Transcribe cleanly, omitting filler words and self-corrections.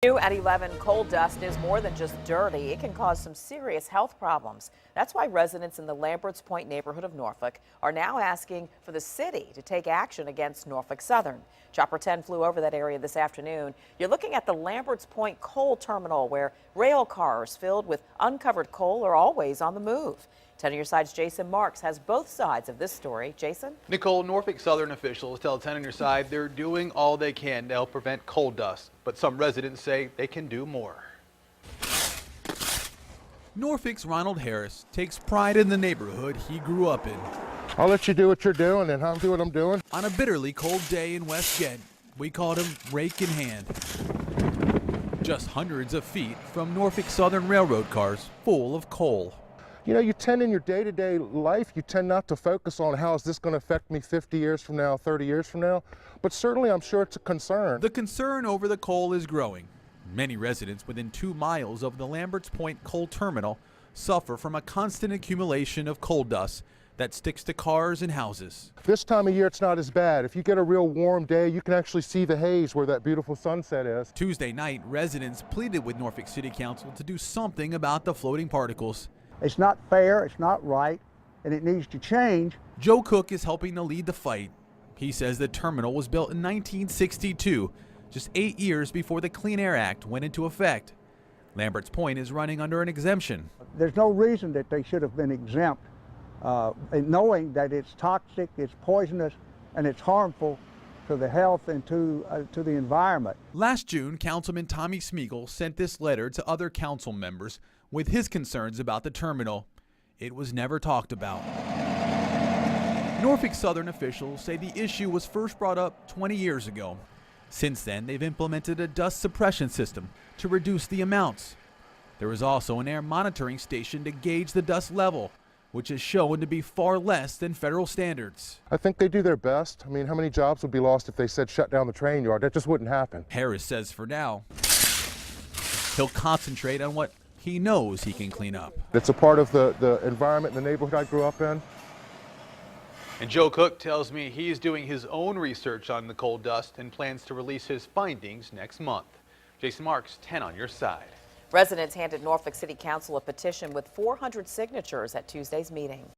New at 11, coal dust is more than just dirty. It can cause some serious health problems. That's why residents in the Lamberts Point neighborhood of Norfolk are now asking for the city to take action against Norfolk Southern. Chopper 10 flew over that area this afternoon. You're looking at the Lamberts Point coal terminal, where rail cars filled with uncovered coal are always on the move. 10 on your side's Jason Marks has both sides of this story. Jason? Nicole, Norfolk Southern officials tell 10 on your side they're doing all they can to help prevent coal dust, but some residents say they can do more. Norfolk's Ronald Harris takes pride in the neighborhood he grew up in. I'll let you do what you're doing and I'll do what I'm doing. On a bitterly cold day in West Ghent, we called him rake in hand. Just hundreds of feet from Norfolk Southern railroad cars full of coal. You know, you tend in your day-to-day life, you tend not to focus on how is this going to affect me 50 years from now, 30 years from now, but certainly I'm sure it's a concern. The concern over the coal is growing. Many residents within 2 miles of the Lamberts Point coal terminal suffer from a constant accumulation of coal dust that sticks to cars and houses. This time of year it's not as bad. If you get a real warm day, you can actually see the haze where that beautiful sunset is. Tuesday night, residents pleaded with Norfolk City Council to do something about the floating particles. It's not fair, it's not right, and it needs to change. Joe Cook is helping to lead the fight. He says the terminal was built in 1962, just 8 years before the Clean Air Act went into effect. Lamberts Point is running under an exemption. There's no reason that they should have been exempt, knowing that it's toxic, it's poisonous, and it's harmful to the health and to the environment. Last June, Councilman Tommy Smeagol sent this letter to other council members with his concerns about the terminal. It was never talked about. Norfolk Southern officials say the issue was first brought up 20 years ago. Since then, they've implemented a dust suppression system to reduce the amounts. There is also an air monitoring station to gauge the dust level, which is shown to be far less than federal standards. I think they do their best. I mean, how many jobs would be lost if they said shut down the train yard? That just wouldn't happen. Harris says for now, he'll concentrate on what he knows he can clean up. It's a part of the environment in the neighborhood I grew up in. And Joe Cook tells me he's doing his own research on the coal dust and plans to release his findings next month. Jason Marks, 10 on your side. Residents handed Norfolk City Council a petition with 400 signatures at Tuesday's meeting.